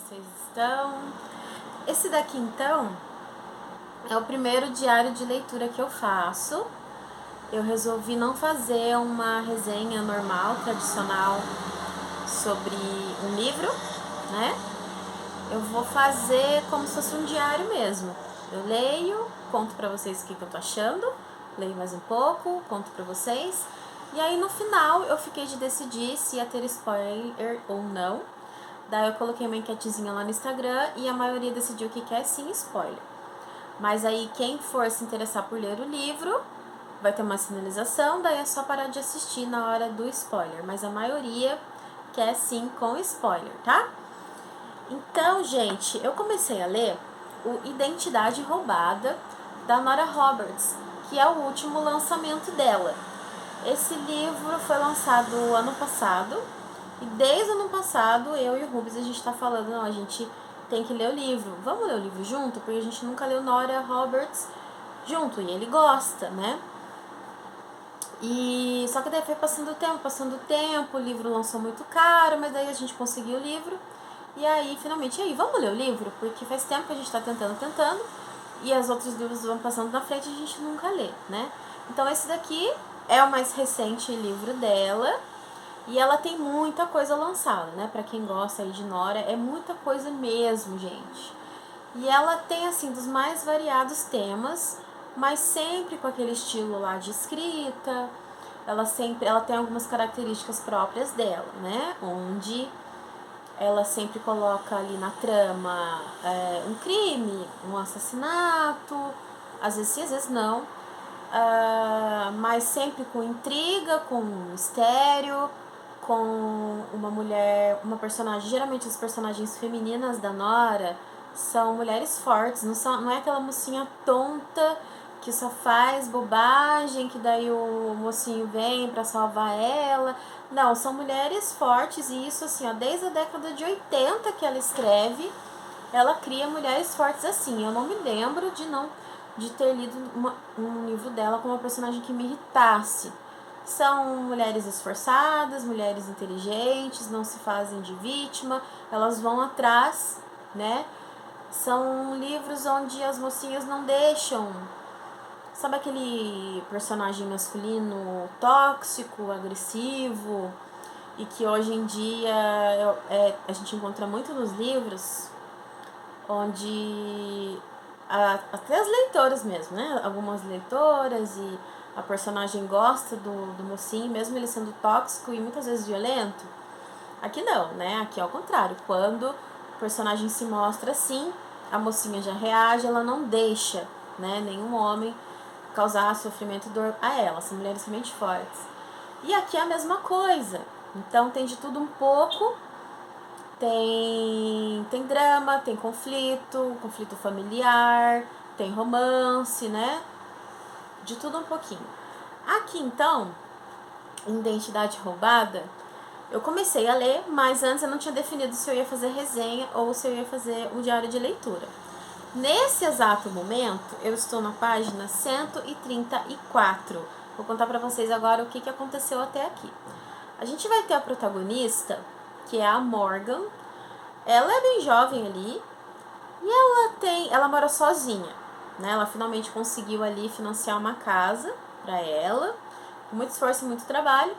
vocês estão? Esse daqui, então, é o primeiro diário de leitura que eu faço. Eu resolvi não fazer uma resenha normal, tradicional, sobre um livro, né? Eu vou fazer como se fosse um diário mesmo. Eu leio, conto pra vocês o que eu tô achando, leio mais um pouco, conto pra vocês. E aí, no final, eu fiquei de decidir se ia ter spoiler ou não. Daí eu coloquei uma enquetezinha lá no Instagram e a maioria decidiu que quer sim spoiler. Mas aí quem for se interessar por ler o livro vai ter uma sinalização, daí é só parar de assistir na hora do spoiler. Mas a maioria quer sim com spoiler, tá? Então, gente, eu comecei a ler o Identidade Roubada, da Nora Roberts, que é o último lançamento dela. Esse livro foi lançado ano passado, e desde o ano passado, eu e o Rubens, a gente tá falando, não, a gente tem que ler o livro. Vamos ler o livro junto? Porque a gente nunca leu Nora Roberts junto, e ele gosta, né? E só que daí foi passando o tempo, o livro lançou muito caro, mas daí a gente conseguiu o livro. E aí, finalmente, vamos ler o livro? Porque faz tempo que a gente tá tentando, e os outros livros vão passando na frente e a gente nunca lê, né? Então esse daqui é o mais recente livro dela. E ela tem muita coisa lançada, né? Pra quem gosta aí de Nora, é muita coisa mesmo, gente. E ela tem, assim, dos mais variados temas, mas sempre com aquele estilo lá de escrita. Ela tem algumas características próprias dela, né? Onde ela sempre coloca ali na trama um crime, um assassinato, às vezes sim, às vezes não. Mas sempre com intriga, com mistério, com uma mulher, uma personagem. Geralmente as personagens femininas da Nora são mulheres fortes, não é aquela mocinha tonta que só faz bobagem, que daí o mocinho vem pra salvar ela. Não, são mulheres fortes, e isso assim, ó, desde a década de 80 que ela escreve, ela cria mulheres fortes assim. Eu não me lembro de ter lido um livro dela com uma personagem que me irritasse. São mulheres esforçadas, mulheres inteligentes, não se fazem de vítima, elas vão atrás, né? São livros onde as mocinhas não deixam. Sabe aquele personagem masculino tóxico, agressivo, e que hoje em dia a gente encontra muito nos livros, onde até as leitoras mesmo, né? Algumas leitoras, e a personagem gosta do mocinho, mesmo ele sendo tóxico e muitas vezes violento. Aqui não, né? Aqui é ao contrário. Quando o personagem se mostra assim, a mocinha já reage, ela não deixa, né, nenhum homem causar sofrimento e dor a ela. São mulheres realmente fortes. E aqui é a mesma coisa. Então tem de tudo um pouco. Tem drama, tem conflito familiar, tem romance, né? De tudo um pouquinho. Aqui, então, Identidade Roubada, eu comecei a ler, mas antes eu não tinha definido se eu ia fazer resenha ou se eu ia fazer o diário de leitura. Nesse exato momento, eu estou na página 134. Vou contar pra vocês agora o que aconteceu até aqui. A gente vai ter a protagonista, que é a Morgan. Ela é bem jovem ali e ela mora sozinha, né? Ela finalmente conseguiu ali financiar uma casa pra ela, com muito esforço e muito trabalho.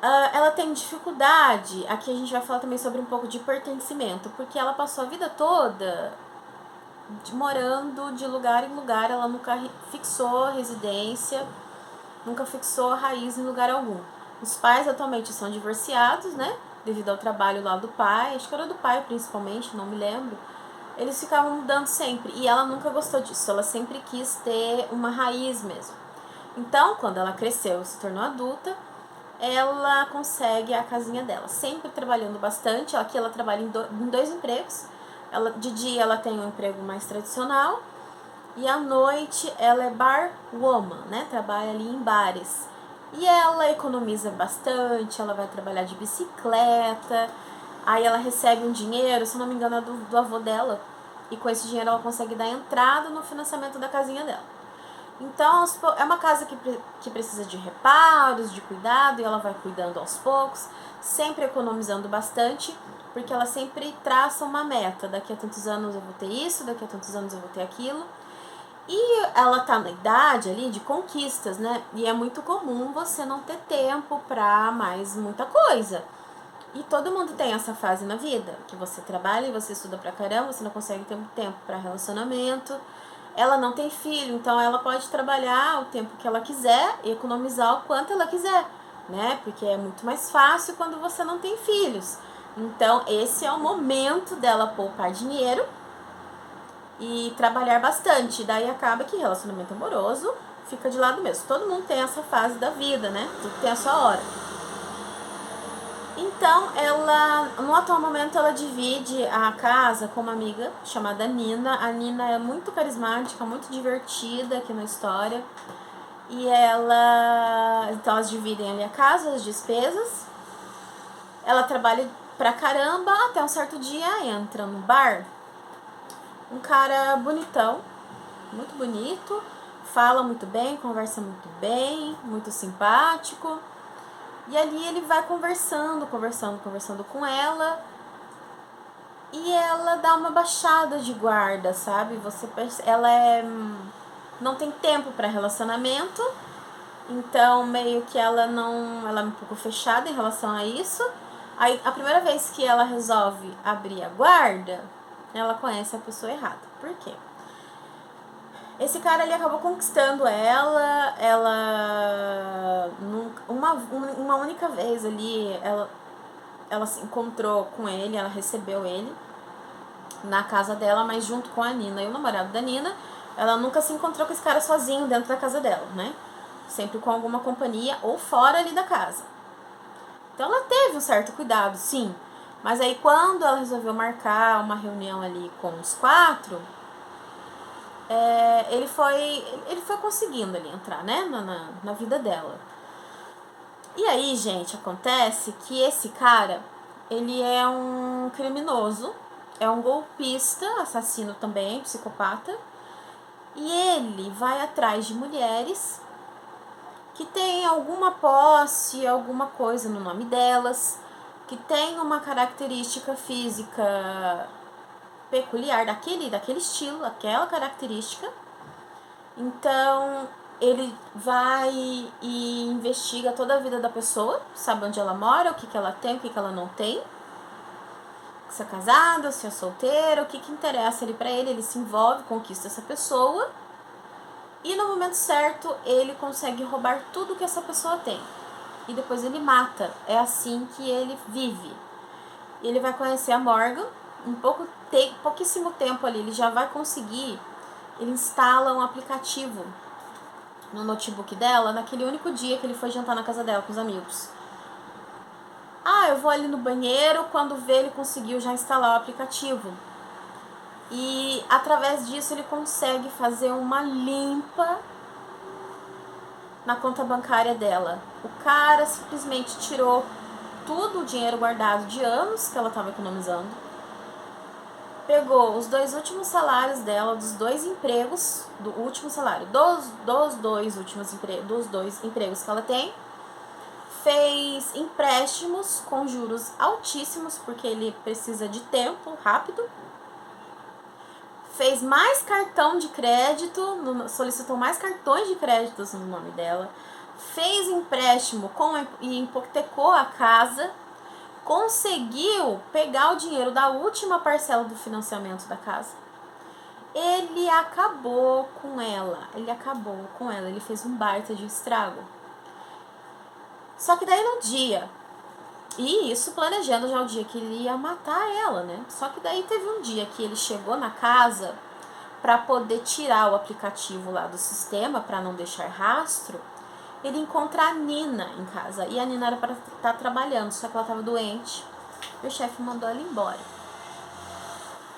Ela tem dificuldade, aqui a gente vai falar também sobre um pouco de pertencimento, porque ela passou a vida toda morando de lugar em lugar, ela nunca fixou residência, nunca fixou raiz em lugar algum. Os pais atualmente são divorciados, né? Devido ao trabalho lá do pai, acho que era do pai principalmente, não me lembro. Eles ficavam mudando sempre, e ela nunca gostou disso, ela sempre quis ter uma raiz mesmo. Então, quando ela cresceu e se tornou adulta, ela consegue a casinha dela, sempre trabalhando bastante. Aqui ela trabalha em dois empregos. De dia ela tem um emprego mais tradicional, e à noite ela é barwoman, né? Trabalha ali em bares. E ela economiza bastante, ela vai trabalhar de bicicleta, aí ela recebe um dinheiro, se não me engano é do avô dela, e com esse dinheiro ela consegue dar entrada no financiamento da casinha dela. Então é uma casa que precisa de reparos, de cuidado, e ela vai cuidando aos poucos, sempre economizando bastante, porque ela sempre traça uma meta. Daqui a tantos anos eu vou ter isso, daqui a tantos anos eu vou ter aquilo. E ela tá na idade ali de conquistas, né? E é muito comum você não ter tempo pra mais muita coisa. E todo mundo tem essa fase na vida, que você trabalha e você estuda pra caramba, você não consegue ter tempo pra relacionamento. Ela não tem filho, então ela pode trabalhar o tempo que ela quiser e economizar o quanto ela quiser, né? Porque é muito mais fácil quando você não tem filhos. Então, esse é o momento dela poupar dinheiro e trabalhar bastante. Daí acaba que relacionamento amoroso fica de lado mesmo. Todo mundo tem essa fase da vida, né? Tudo tem a sua hora. Então, ela, no atual momento, ela divide a casa com uma amiga chamada Nina. A Nina é muito carismática, muito divertida aqui na história. E ela... Então, elas dividem ali a casa, as despesas. Ela trabalha pra caramba, até um certo dia entra no bar um cara bonitão, muito bonito, fala muito bem, conversa muito bem, muito simpático. E ali ele vai conversando com ela. E ela dá uma baixada de guarda, sabe? Ela não tem tempo para relacionamento. Então, meio que ela é um pouco fechada em relação a isso. Aí, a primeira vez que ela resolve abrir a guarda, ela conhece a pessoa errada. Por quê? Esse cara, ele acabou conquistando ela uma única vez ali, ela se encontrou com ele, ela recebeu ele na casa dela, mas junto com a Nina e o namorado da Nina. Ela nunca se encontrou com esse cara sozinho dentro da casa dela, né? Sempre com alguma companhia ou fora ali da casa. Então ela teve um certo cuidado, sim. Mas aí quando ela resolveu marcar uma reunião ali com os quatro, ele foi conseguindo ali entrar, né, na vida dela. E aí, gente, acontece que esse cara, ele é um criminoso, é um golpista, assassino também, psicopata. E ele vai atrás de mulheres que têm alguma posse, alguma coisa no nome delas, que tem uma característica física peculiar daquele estilo, aquela característica. Então, ele vai e investiga toda a vida da pessoa, sabe onde ela mora, o que ela tem, o que ela não tem, se é casada, se é solteira, o que interessa ali pra ele. Ele se envolve, conquista essa pessoa e no momento certo ele consegue roubar tudo que essa pessoa tem e depois ele mata. É assim que ele vive. Ele vai conhecer a Morgan, pouquíssimo tempo ali ele já vai conseguir. Ele instala um aplicativo no notebook dela naquele único dia que ele foi jantar na casa dela com os amigos. Eu vou ali no banheiro, quando vê ele conseguiu já instalar o aplicativo. E através disso ele consegue fazer uma limpa na conta bancária dela. O cara simplesmente tirou tudo o dinheiro guardado de anos que ela estava economizando, pegou os 2 últimos salários dela, dos 2 empregos, do último salário, dos 2 empregos que ela tem, fez empréstimos com juros altíssimos, porque ele precisa de tempo rápido, fez mais cartão de crédito, solicitou mais cartões de crédito no nome dela, fez empréstimo e hipotecou a casa, conseguiu pegar o dinheiro da última parcela do financiamento da casa. Ele acabou com ela, ele fez um baita de estrago. Só que daí no dia, e isso planejando já o dia que ele ia matar ela, né? Só que daí teve um dia que ele chegou na casa para poder tirar o aplicativo lá do sistema, para não deixar rastro. Ele encontra a Nina em casa, e a Nina era para estar trabalhando, só que ela estava doente, e o chefe mandou ela embora.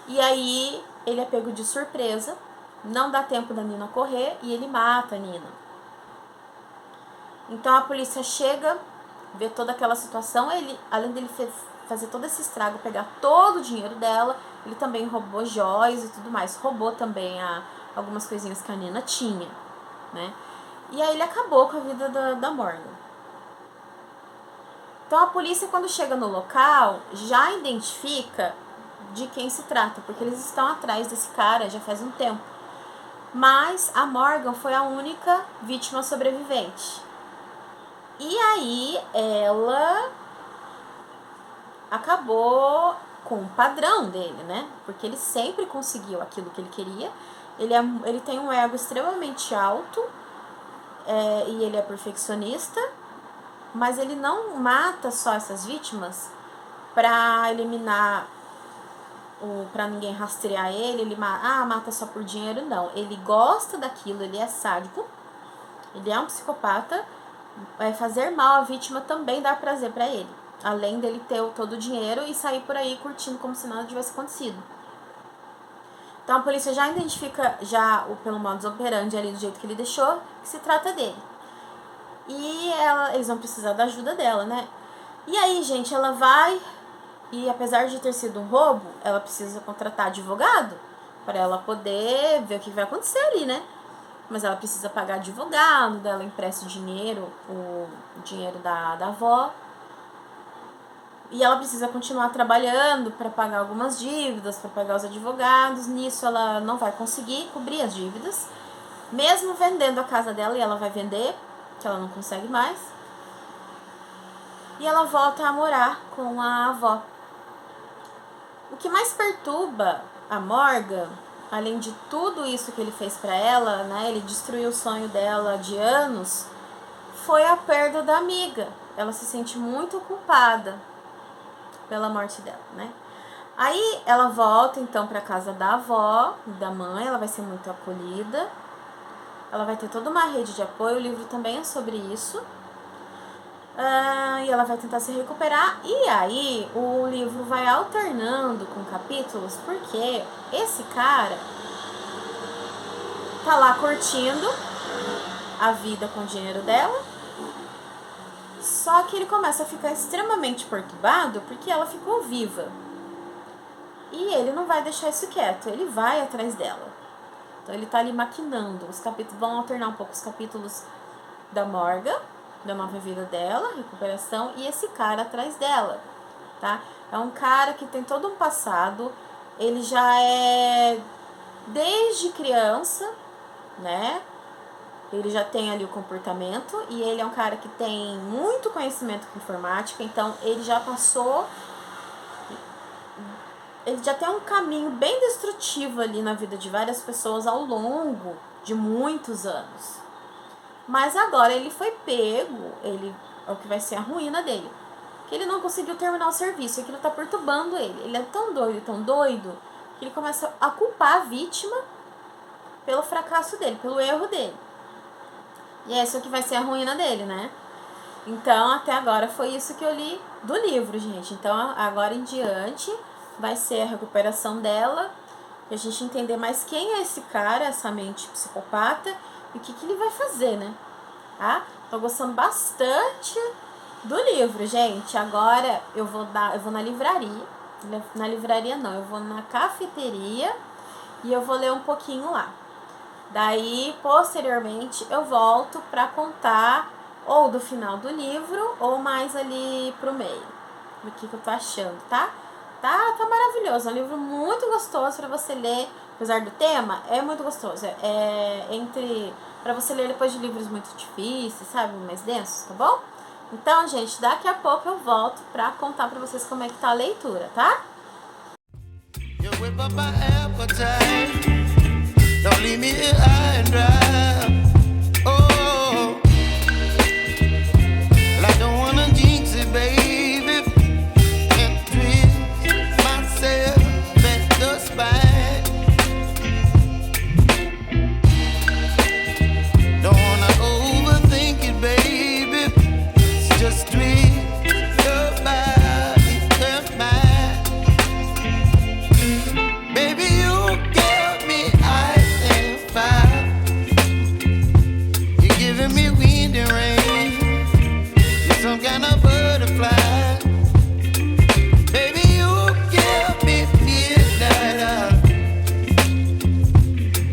E aí ele é pego de surpresa, não dá tempo da Nina correr, e ele mata a Nina. Então a polícia chega, vê toda aquela situação. Ele, além dele fazer todo esse estrago, pegar todo o dinheiro dela, ele também roubou joias e tudo mais. Roubou também algumas coisinhas que a Nina tinha, né? E aí ele acabou com a vida da Morgan. Então a polícia, quando chega no local, já identifica de quem se trata, porque eles estão atrás desse cara já faz um tempo. Mas a Morgan foi a única vítima sobrevivente. E aí ela acabou com o padrão dele, né? Porque ele sempre conseguiu aquilo que ele queria. Ele tem um ego extremamente alto e ele é perfeccionista, mas ele não mata só essas vítimas para eliminar, para ninguém rastrear ele mata só por dinheiro, não. Ele gosta daquilo, ele é sádico, ele é um psicopata. Fazer mal à vítima também dá prazer para ele, além dele ter todo o dinheiro e sair por aí curtindo como se nada tivesse acontecido. Então a polícia já identifica, pelo modus operandi ali, do jeito que ele deixou, que se trata dele. E eles vão precisar da ajuda dela, né? E aí, gente, ela vai, e apesar de ter sido um roubo, ela precisa contratar advogado para ela poder ver o que vai acontecer ali, né? Mas ela precisa pagar advogado, dela empresta o dinheiro da avó. E ela precisa continuar trabalhando para pagar algumas dívidas, para pagar os advogados. Nisso ela não vai conseguir cobrir as dívidas. Mesmo vendendo a casa dela, e ela vai vender, que ela não consegue mais. E ela volta a morar com a avó. O que mais perturba a Morgan, além de tudo isso que ele fez para ela, né, ele destruiu o sonho dela de anos, foi a perda da amiga. Ela se sente muito culpada pela morte dela, né? Aí ela volta então para casa da avó e da mãe, ela vai ser muito acolhida, ela vai ter toda uma rede de apoio, o livro também é sobre isso. E ela vai tentar se recuperar. E aí o livro vai alternando com capítulos, porque esse cara tá lá curtindo a vida com o dinheiro dela, só que ele começa a ficar extremamente perturbado porque ela ficou viva. E ele não vai deixar isso quieto, ele vai atrás dela. Então ele tá ali maquinando. Os capítulos vão alternar um pouco os capítulos da Morgan, da nova vida dela, recuperação, e esse cara atrás dela, tá? É um cara que tem todo um passado, ele já é desde criança, né? Ele já tem ali o comportamento, e ele é um cara que tem muito conhecimento com informática, então ele já passou, ele já tem um caminho bem destrutivo ali na vida de várias pessoas ao longo de muitos anos. Mas agora ele foi pego, é o que vai ser a ruína dele, que ele não conseguiu terminar o serviço, aquilo tá perturbando ele. Ele é tão doido, que ele começa a culpar a vítima pelo fracasso dele, pelo erro dele. E é isso que vai ser a ruína dele, né? Então, até agora foi isso que eu li do livro, gente. Então, agora em diante, vai ser a recuperação dela, e a gente entender mais quem é esse cara, essa mente psicopata, e o que ele vai fazer, né? Tá? Tô gostando bastante do livro, gente. Agora eu vou na livraria. Na livraria não, eu vou na cafeteria e eu vou ler um pouquinho lá. Daí, posteriormente, eu volto pra contar ou do final do livro ou mais ali pro meio. O que eu tô achando, tá? Tá maravilhoso. É um livro muito gostoso pra você ler. Apesar do tema, é muito gostoso. Pra você ler depois de livros muito difíceis, sabe? Mais densos, tá bom? Então, gente, daqui a pouco eu volto pra contar pra vocês como é que tá a leitura, tá? Don't leave me here high and dry. Oh, well, I don't wanna jinx it, baby, and twist myself at the spine. Don't wanna overthink it, baby. It's just twist your body and mine. Baby, you give me ice and fire. You're giving me wind and rain. You're some kind of butterfly. Baby, you give me midnight.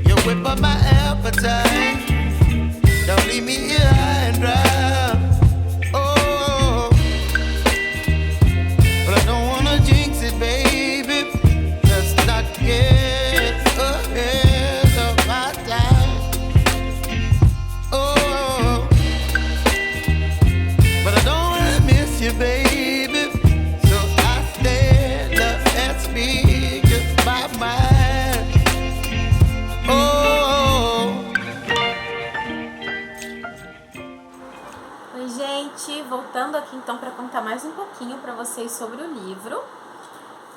You whip up my appetite. Don't leave me here high and dry. Oh, voltando aqui então para contar mais um pouquinho para vocês sobre o livro.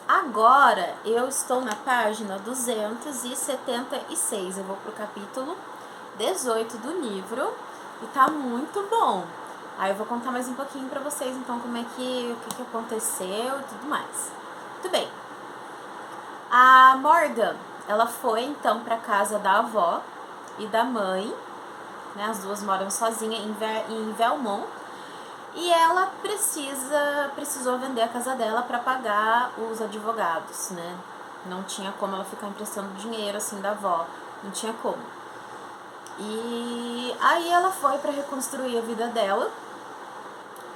Agora eu estou na página 276, eu vou pro capítulo 18 do livro e tá muito bom. Aí eu vou contar mais um pouquinho para vocês então como é que, o que aconteceu e tudo mais. Muito bem. A Morgan, ela foi então para casa da avó e da mãe, né? As duas moram sozinhas em Vermont. E ela precisou vender a casa dela para pagar os advogados, né? Não tinha como ela ficar emprestando dinheiro assim da avó, não tinha como. E aí ela foi para reconstruir a vida dela.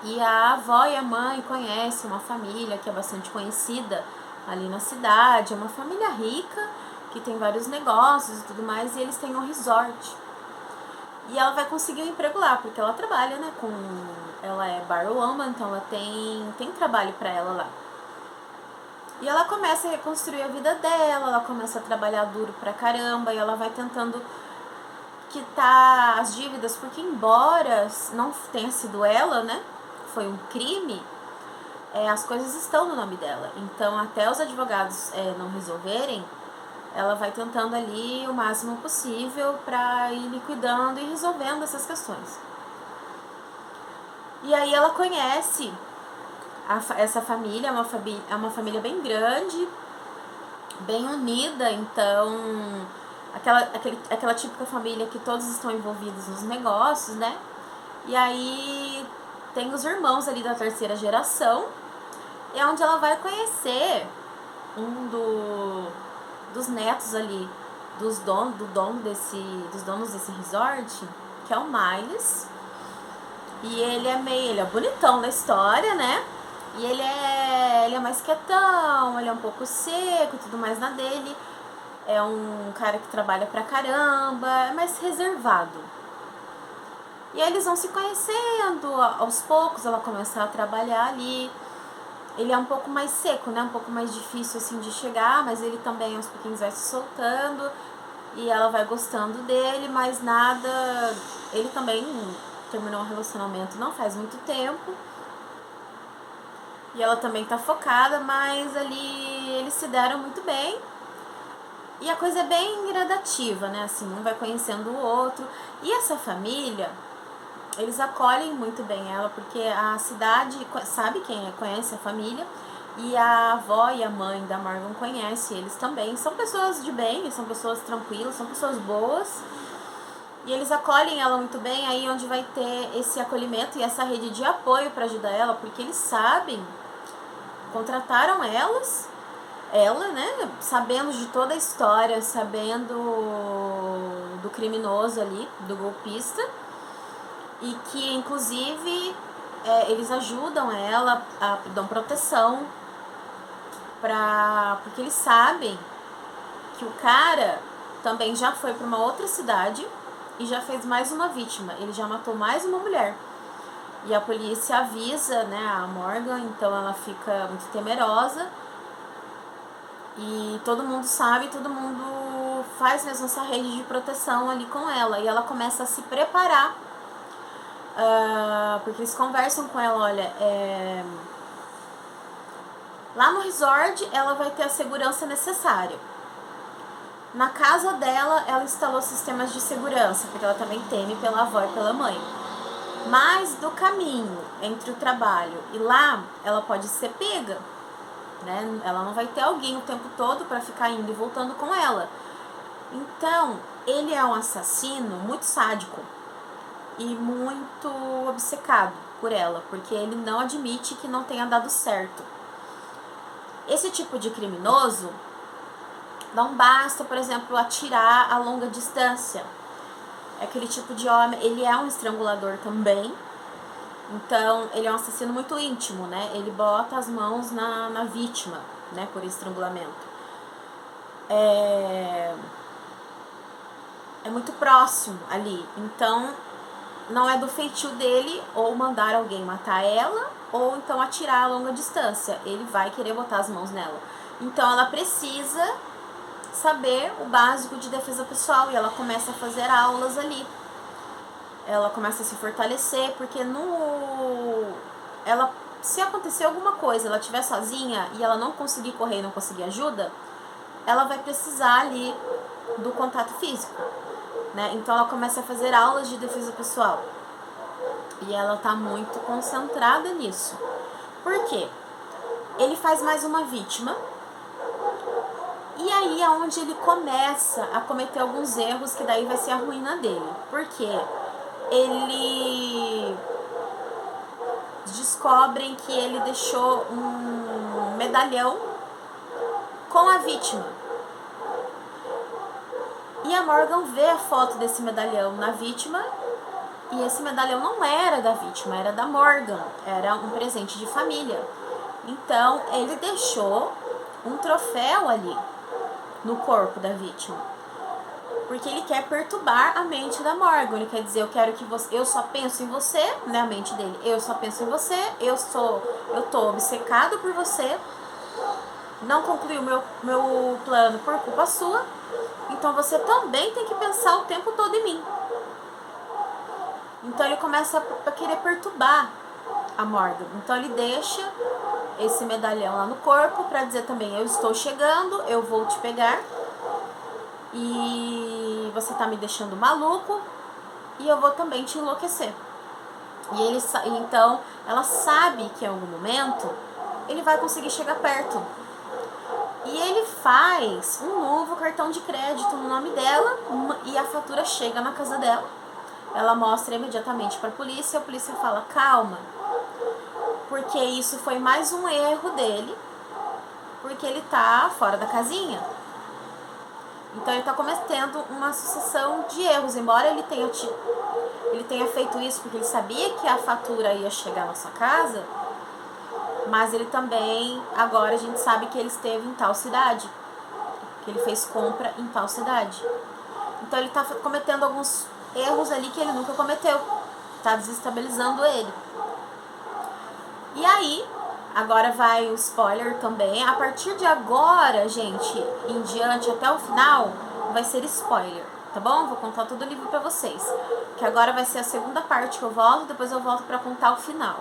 E a avó e a mãe conhecem uma família que é bastante conhecida ali na cidade, é uma família rica que tem vários negócios e tudo mais, e eles têm um resort. E ela vai conseguir um emprego lá, porque ela trabalha, né, ela é barwoman, então ela tem trabalho pra ela lá. E ela começa a reconstruir a vida dela, ela começa a trabalhar duro pra caramba, e ela vai tentando quitar as dívidas, porque embora não tenha sido ela, né, foi um crime, as coisas estão no nome dela. Então, até os advogados não resolverem, ela vai tentando ali o máximo possível para ir liquidando e resolvendo essas questões. E aí ela conhece essa família, é uma família bem grande, bem unida, então aquela típica família que todos estão envolvidos nos negócios, né? E aí tem os irmãos ali da terceira geração, é onde ela vai conhecer dos netos ali dos donos desse resort, que é o Miles. E ele é bonitão na história, né? E ele é mais quietão, ele é um pouco seco e tudo mais na dele. É um cara que trabalha pra caramba, é mais reservado. E aí eles vão se conhecendo, aos poucos ela começa a trabalhar ali. Ele é um pouco mais seco, né? Um pouco mais difícil assim de chegar, mas ele também aos pouquinhos vai se soltando e ela vai gostando dele, mas nada. Ele também terminou um relacionamento não faz muito tempo. E ela também tá focada, mas ali eles se deram muito bem. E a coisa é bem gradativa, né? Assim, um vai conhecendo o outro. E essa família, eles acolhem muito bem ela, porque a cidade sabe conhece a família, e a avó e a mãe da Morgan conhecem eles também. São pessoas de bem, são pessoas tranquilas, são pessoas boas, e eles acolhem ela muito bem, aí onde vai ter esse acolhimento e essa rede de apoio para ajudar ela, porque eles sabem, contrataram ela, né, sabendo de toda a história, sabendo do criminoso ali, do golpista, e que inclusive eles ajudam ela, dão proteção, porque eles sabem que o cara também já foi para uma outra cidade e já fez mais uma vítima, ele já matou mais uma mulher. E a polícia avisa, né, a Morgan, então ela fica muito temerosa. E todo mundo sabe, todo mundo faz mesmo essa rede de proteção ali com ela. E ela começa a se preparar, porque eles conversam com ela, olha, lá no resort ela vai ter a segurança necessária. Na casa dela, ela instalou sistemas de segurança, porque ela também teme pela avó e pela mãe. Mas do caminho entre o trabalho e lá, ela pode ser pega, né? Ela não vai ter alguém o tempo todo para ficar indo e voltando com ela. Então, ele é um assassino muito sádico e muito obcecado por ela, porque ele não admite que não tenha dado certo. Esse tipo de criminoso não basta, por exemplo, atirar a longa distância. É aquele tipo de homem, ele é um estrangulador também. Então, ele é um assassino muito íntimo, né? Ele bota as mãos na vítima, né? Por estrangulamento. É muito próximo ali. Então, não é do feitio dele ou mandar alguém matar ela ou então atirar a longa distância. Ele vai querer botar as mãos nela. Então, ela precisa saber o básico de defesa pessoal e ela começa a fazer aulas ali. Ela começa a se fortalecer, porque se acontecer alguma coisa, ela estiver sozinha e ela não conseguir correr e não conseguir ajuda, ela vai precisar ali do contato físico, né? Então ela começa a fazer aulas de defesa pessoal. E ela tá muito concentrada nisso. Por quê? Ele faz mais uma vítima. E aí é onde ele começa a cometer alguns erros que daí vai ser a ruína dele. Porque ele descobrem que ele deixou um medalhão com a vítima. E a Morgan vê a foto desse medalhão na vítima, e esse medalhão não era da vítima, era da Morgan, era um presente de família. Então ele deixou um troféu ali no corpo da vítima, porque ele quer perturbar a mente da Morgan. Ele quer dizer, eu quero que você, eu só penso em você, né, a mente dele, eu só penso em você, eu tô obcecado por você, não concluí o meu plano por culpa sua, então você também tem que pensar o tempo todo em mim. Então ele começa a querer perturbar a Morgan. Então ele deixa esse medalhão lá no corpo para dizer também, eu estou chegando, eu vou te pegar e você tá me deixando maluco e eu vou também te enlouquecer. E então ela sabe que em algum momento ele vai conseguir chegar perto. E ele faz um novo cartão de crédito no nome dela e a fatura chega na casa dela. Ela mostra imediatamente para a polícia fala, calma, porque isso foi mais um erro dele, porque ele tá fora da casinha. Então ele tá cometendo uma sucessão de erros, embora ele tenha feito isso porque ele sabia que a fatura ia chegar na sua casa, mas ele também, agora a gente sabe que ele esteve em tal cidade, que ele fez compra em tal cidade. Então ele tá cometendo alguns erros ali que ele nunca cometeu, tá desestabilizando ele. E aí, agora vai o spoiler também. A partir de agora, gente, em diante até o final, vai ser spoiler, tá bom? Vou contar todo o livro pra vocês. Que agora vai ser a segunda parte que eu volto, depois eu volto pra contar o final.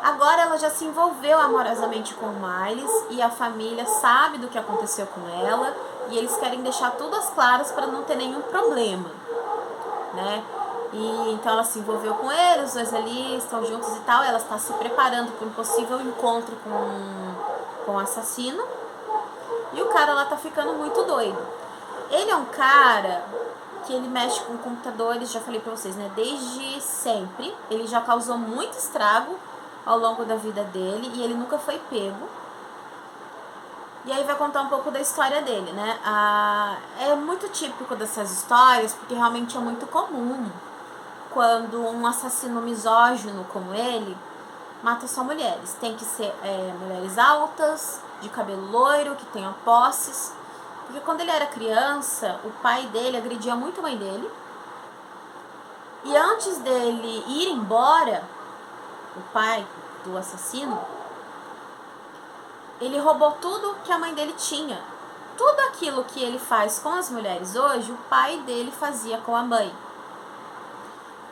Agora ela já se envolveu amorosamente com o Miles e a família sabe do que aconteceu com ela e eles querem deixar tudo às claras para não ter nenhum problema, né? E então ela se envolveu com ele, os dois ali estão juntos e tal, ela está se preparando para um possível encontro com o assassino. E o cara lá tá ficando muito doido. Ele é um cara que ele mexe com computadores, já falei pra vocês, né? Desde sempre. Ele já causou muito estrago ao longo da vida dele e ele nunca foi pego. E aí vai contar um pouco da história dele, né? É muito típico dessas histórias, porque realmente é muito comum quando um assassino misógino como ele mata só mulheres. Tem que ser mulheres altas, de cabelo loiro, que tenham posses. Porque quando ele era criança, o pai dele agredia muito a mãe dele. E antes dele ir embora, o pai do assassino, ele roubou tudo que a mãe dele tinha. Tudo aquilo que ele faz com as mulheres hoje, o pai dele fazia com a mãe.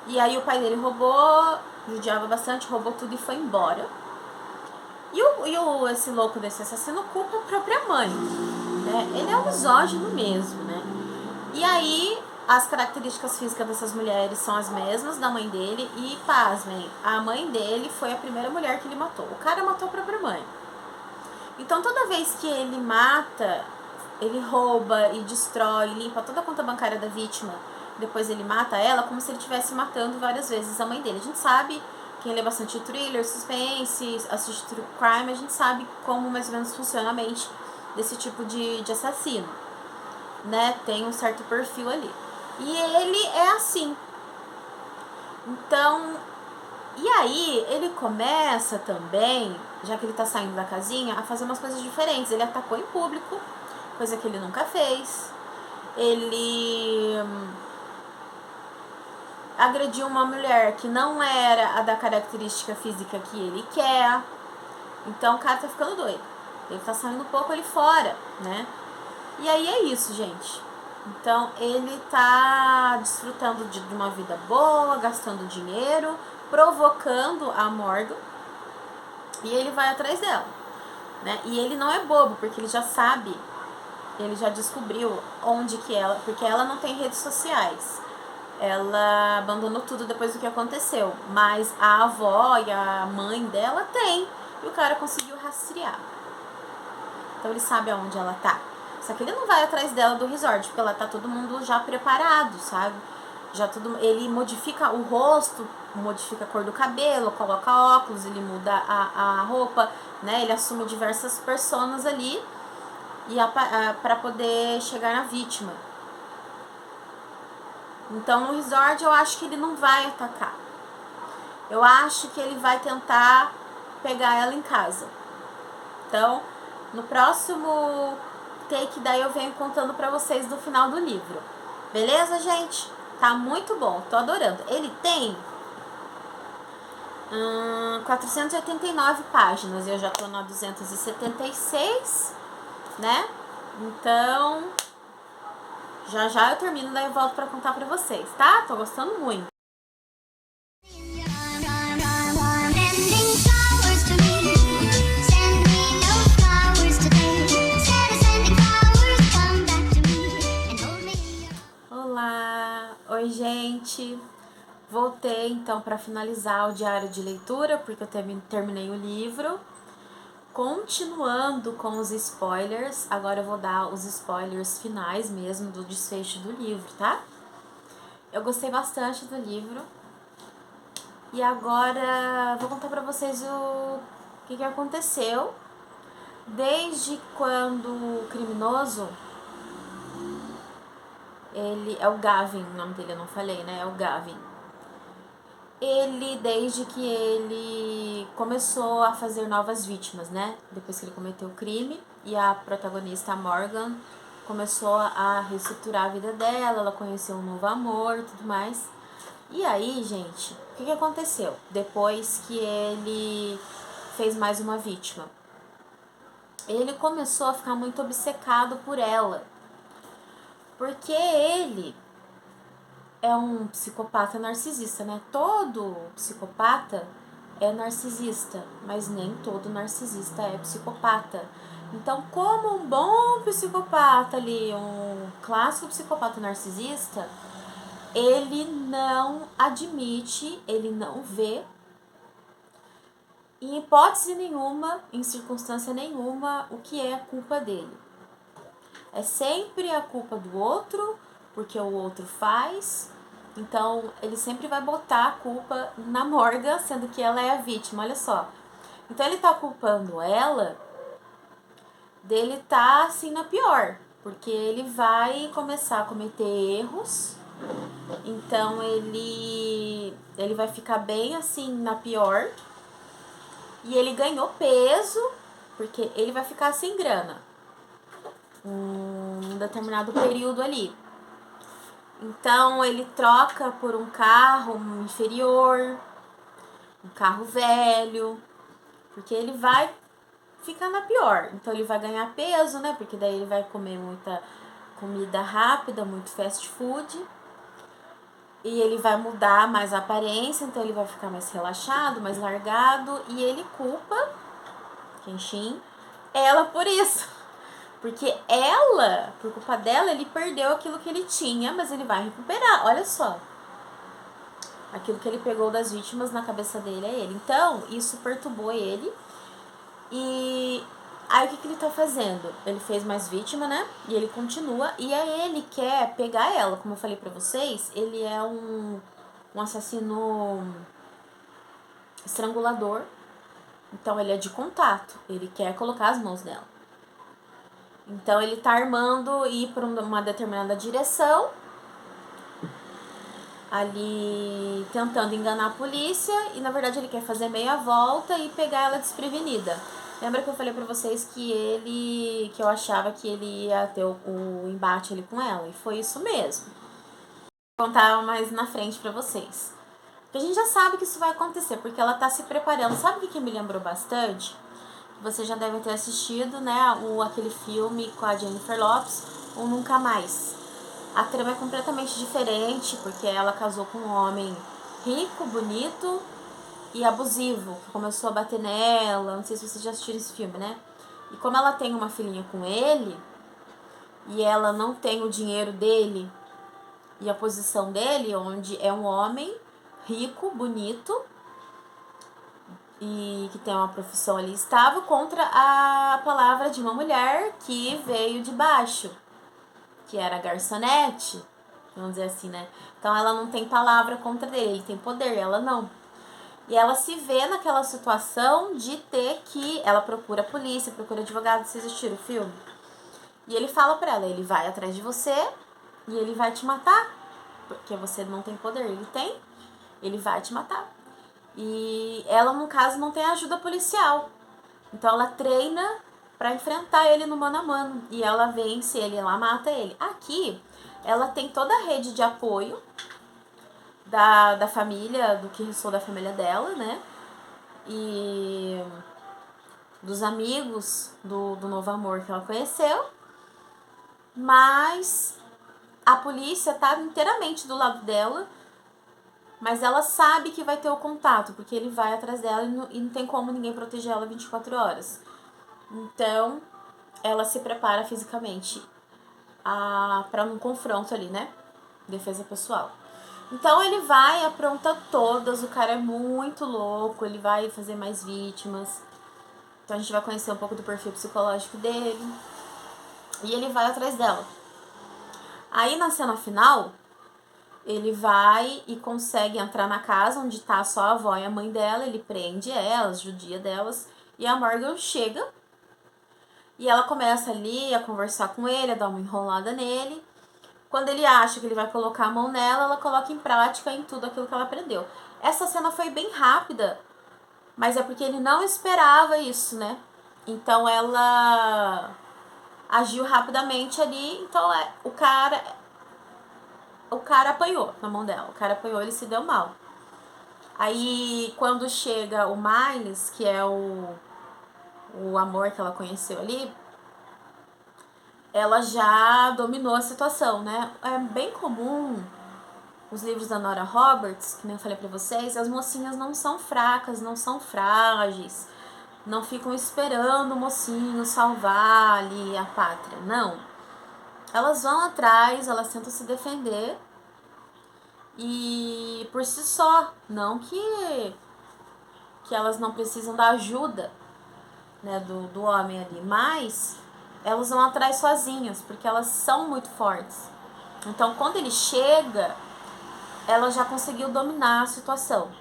E aí o pai dele roubou, judiava bastante, roubou tudo e foi embora. E esse louco desse assassino culpa a própria mãe, né? Ele é um misógino mesmo, né? E aí as características físicas dessas mulheres são as mesmas da mãe dele. E pasmem, a mãe dele foi a primeira mulher que ele matou. O cara matou a própria mãe. Então toda vez que ele mata, ele rouba e destrói, limpa toda a conta bancária da vítima, depois ele mata ela, como se ele estivesse matando várias vezes a mãe dele. A gente sabe, quem lê bastante thriller, suspense, assiste true crime, a gente sabe como mais ou menos funciona a mente desse tipo de assassino, né? Tem um certo perfil ali. E ele é assim. Então, e aí ele começa também, já que ele tá saindo da casinha, a fazer umas coisas diferentes. Ele atacou em público, coisa que ele nunca fez. Ele agrediu uma mulher que não era a da característica física que ele quer. Então o cara tá ficando doido. Ele tá saindo um pouco ali fora, né? E aí é isso, gente. Então ele tá desfrutando de uma vida boa, gastando dinheiro, provocando a Morgan, E ele vai atrás dela, né? E ele não é bobo, porque ele já sabe, ele já descobriu onde que ela... Porque ela não tem redes sociais. Ela abandonou tudo depois do que aconteceu. Mas a avó e a mãe dela tem. E o cara conseguiu rastrear. Então ele sabe aonde ela tá. Só que ele não vai atrás dela do resort, porque ela tá todo mundo já preparado, sabe? Já tudo, ele modifica o rosto, modifica a cor do cabelo, coloca óculos, ele muda a roupa, né? Ele assume diversas personas ali e para poder chegar na vítima. Então no resort eu acho que ele não vai atacar. Eu acho que ele vai tentar pegar ela em casa. Então, no próximo take daí eu venho contando pra vocês do final do livro. Beleza, gente? Tá muito bom, tô adorando. Ele tem 489 páginas, eu já tô na 276, né? Então, já eu termino, daí eu volto pra contar pra vocês, tá? Tô gostando muito. Olá! Oi, gente! Voltei então para finalizar o diário de leitura, porque eu terminei o livro. Continuando com os spoilers, agora eu vou dar os spoilers finais mesmo do desfecho do livro, tá? Eu gostei bastante do livro. E agora vou contar pra vocês o que aconteceu desde quando o criminoso, ele é o Gavin, o nome dele eu não falei, né? É o Gavin. Ele, desde que ele começou a fazer novas vítimas, né? Depois que ele cometeu o crime, e a protagonista, a Morgan, começou a reestruturar a vida dela, ela conheceu um novo amor e tudo mais. E aí, gente, o que aconteceu? Depois que ele fez mais uma vítima, ele começou a ficar muito obcecado por ela. Porque ele é um psicopata narcisista, né? Todo psicopata é narcisista, mas nem todo narcisista é psicopata. Então, como um bom psicopata ali, um clássico psicopata narcisista, ele não admite, ele não vê, em hipótese nenhuma, em circunstância nenhuma, o que é a culpa dele. É sempre a culpa do outro, porque o outro faz. Então, ele sempre vai botar a culpa na Morgan, sendo que ela é a vítima, olha só. Então, ele tá culpando ela dele tá assim na pior, porque ele vai começar a cometer erros. Então, ele vai ficar bem assim na pior. E ele ganhou peso, porque ele vai ficar sem grana um determinado período ali. Então ele troca por um carro inferior, um carro velho, porque ele vai ficar na pior. Então ele vai ganhar peso, né? Porque daí ele vai comer muita comida rápida, muito fast food. E ele vai mudar mais a aparência, então ele vai ficar mais relaxado, mais largado. E ele culpa, Kenshin, ela por isso. Porque ela, por culpa dela, ele perdeu aquilo que ele tinha, mas ele vai recuperar. Olha só. Aquilo que ele pegou das vítimas na cabeça dele é ele. Então, isso perturbou ele. E aí, o que ele tá fazendo? Ele fez mais vítima, né? E ele continua. E aí, ele quer pegar ela. Como eu falei pra vocês, ele é um assassino estrangulador. Então, ele é de contato. Ele quer colocar as mãos nela. Então, ele tá armando ir por uma determinada direção, ali tentando enganar a polícia, e na verdade ele quer fazer meia volta e pegar ela desprevenida. Lembra que eu falei pra vocês que eu achava que ele ia ter o embate ali com ela? E foi isso mesmo. Vou contar mais na frente pra vocês. Porque a gente já sabe que isso vai acontecer, porque ela tá se preparando. Sabe o que me lembrou bastante? Você já deve ter assistido, né, aquele filme com a Jennifer Lopez, O Nunca Mais. A trama é completamente diferente, porque ela casou com um homem rico, bonito, e abusivo, que começou a bater nela. Não sei se vocês já assistiram esse filme, né? E como ela tem uma filhinha com ele, e ela não tem o dinheiro dele e a posição dele, onde é um homem rico, bonito, e que tem uma profissão ali estável, contra a palavra de uma mulher que veio de baixo, que era a garçonete, vamos dizer assim, né? Então ela não tem palavra contra ele, ele tem poder, ela não. E ela se vê naquela situação de ter que... Ela procura a polícia, procura advogado, vocês assistiram o filme? E ele fala pra ela, ele vai atrás de você e ele vai te matar, porque você não tem poder, ele tem, ele vai te matar. E ela, no caso, não tem ajuda policial. Então ela treina pra enfrentar ele no mano a mano. E ela vence ele, ela mata ele. Aqui, ela tem toda a rede de apoio da família, do que restou da família dela, né? E dos amigos do novo amor que ela conheceu. Mas a polícia tá inteiramente do lado dela. Mas ela sabe que vai ter o contato, porque ele vai atrás dela e não tem como ninguém proteger ela 24 horas. Então, ela se prepara fisicamente para um confronto ali, né? Defesa pessoal. Então, ele vai, apronta todas, o cara é muito louco, ele vai fazer mais vítimas. Então, a gente vai conhecer um pouco do perfil psicológico dele. E ele vai atrás dela. Aí, na cena final, ele vai e consegue entrar na casa onde tá só a avó e a mãe dela. Ele prende elas, judia delas. E a Morgan chega. E ela começa ali a conversar com ele, a dar uma enrolada nele. Quando ele acha que ele vai colocar a mão nela, ela coloca em prática em tudo aquilo que ela aprendeu. Essa cena foi bem rápida, mas é porque ele não esperava isso, né? Então ela agiu rapidamente ali. Então o cara apanhou na mão dela. O cara apanhou, ele se deu mal. Aí, quando chega o Miles, que é o amor que ela conheceu ali, ela já dominou a situação, né? É bem comum os livros da Nora Roberts, que nem eu falei pra vocês, as mocinhas não são fracas, não são frágeis, não ficam esperando o mocinho salvar ali a pátria, não. Elas vão atrás, elas tentam se defender e por si só, não que elas não precisam da ajuda, né, do homem ali, mas elas vão atrás sozinhas, porque elas são muito fortes. Então, quando ele chega, ela já conseguiu dominar a situação.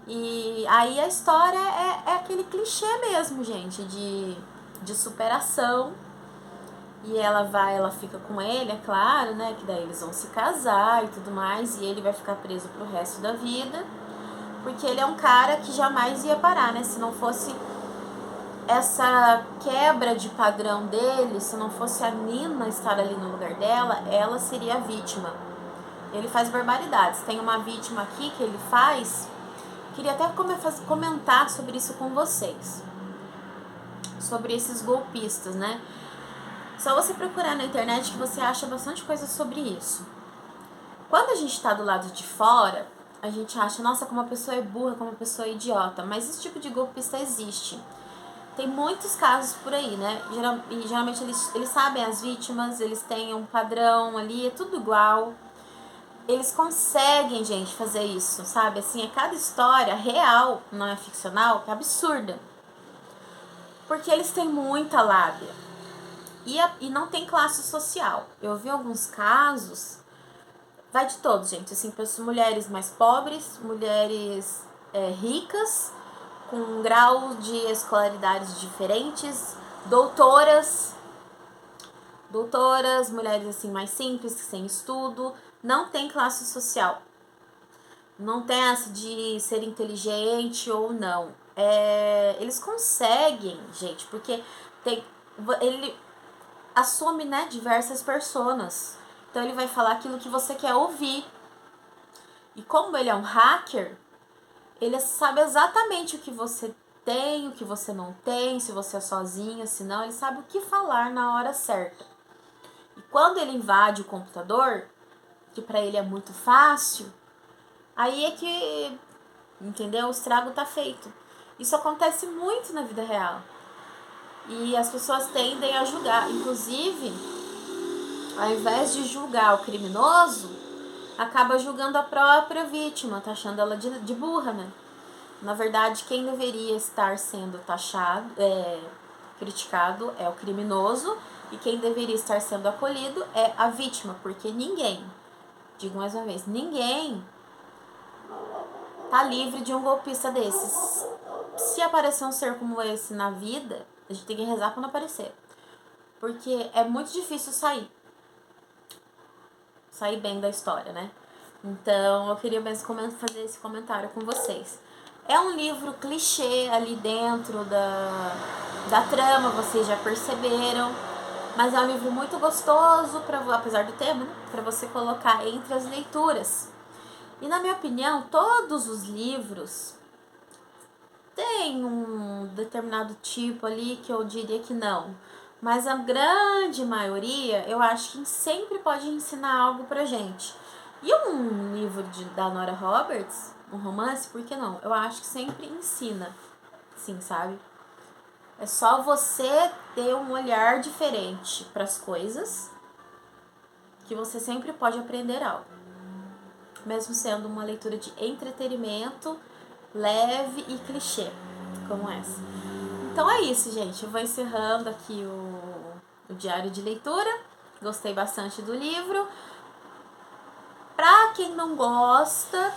E aí a história é aquele clichê mesmo, gente, de superação. E ela fica com ele, é claro, né, que daí eles vão se casar e tudo mais, e ele vai ficar preso pro resto da vida, porque ele é um cara que jamais ia parar, né, se não fosse essa quebra de padrão dele, se não fosse a Nina estar ali no lugar dela, ela seria a vítima. Ele faz barbaridades. Tem uma vítima aqui que ele faz. Queria até comentar sobre isso com vocês. Sobre esses golpistas, né? Só você procurar na internet que você acha bastante coisa sobre isso. Quando a gente tá do lado de fora, a gente acha, nossa, como a pessoa é burra, como a pessoa é idiota. Mas esse tipo de golpista existe. Tem muitos casos por aí, né? E geralmente eles sabem as vítimas, eles têm um padrão ali, é tudo igual. Eles conseguem, gente, fazer isso, sabe? Assim, é cada história real, não é ficcional, que é absurda. Porque eles têm muita lábia. E não tem classe social. Eu vi alguns casos, vai de todos, gente. Assim, mulheres mais pobres, mulheres ricas, com graus de escolaridades diferentes, doutoras, mulheres assim mais simples, sem estudo, não tem classe social. Não tem essa de ser inteligente ou não. Eles conseguem, gente, porque ele assume, né, diversas personas. Então ele vai falar aquilo que você quer ouvir. E como ele é um hacker, ele sabe exatamente o que você tem, o que você não tem, se você é sozinha, se não, ele sabe o que falar na hora certa. E quando ele invade o computador, que para ele é muito fácil, aí é que entendeu? O estrago tá feito. Isso acontece muito na vida real. E as pessoas tendem a julgar. Inclusive, ao invés de julgar o criminoso, acaba julgando a própria vítima, taxando ela de burra, né? Na verdade, quem deveria estar sendo taxado, criticado é o criminoso, e quem deveria estar sendo acolhido é a vítima, porque ninguém, digo mais uma vez, ninguém tá livre de um golpista desses. Se aparecer um ser como esse na vida, a gente tem que rezar pra não aparecer, porque é muito difícil sair bem da história, né? Então, eu queria mesmo fazer esse comentário com vocês. É um livro clichê ali dentro da trama, vocês já perceberam. Mas é um livro muito gostoso, apesar do tema, né? Para você colocar entre as leituras. E na minha opinião, todos os livros têm um determinado tipo ali que eu diria que não. Mas a grande maioria, eu acho que sempre pode ensinar algo pra gente. E um livro da Nora Roberts, um romance, por que não? Eu acho que sempre ensina, sim, sabe? É só você ter um olhar diferente para as coisas que você sempre pode aprender algo. Mesmo sendo uma leitura de entretenimento, leve e clichê, como essa. Então é isso, gente. Eu vou encerrando aqui o diário de leitura. Gostei bastante do livro. Pra quem não gosta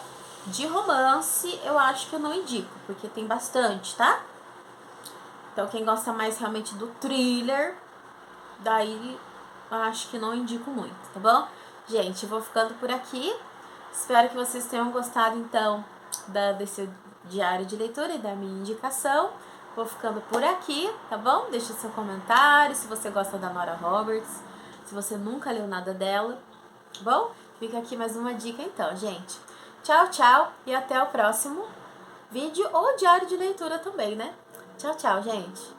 de romance, eu acho que eu não indico, porque tem bastante, tá? Então quem gosta mais realmente do thriller, daí eu acho que não indico muito, tá bom? Gente, eu vou ficando por aqui. Espero que vocês tenham gostado, então, desse diário de leitura e da minha indicação. Vou ficando por aqui, tá bom? Deixa seu comentário, se você gosta da Nora Roberts, se você nunca leu nada dela, tá bom? Fica aqui mais uma dica então, gente. Tchau, tchau e até o próximo vídeo ou diário de leitura também, né? Tchau, tchau, gente.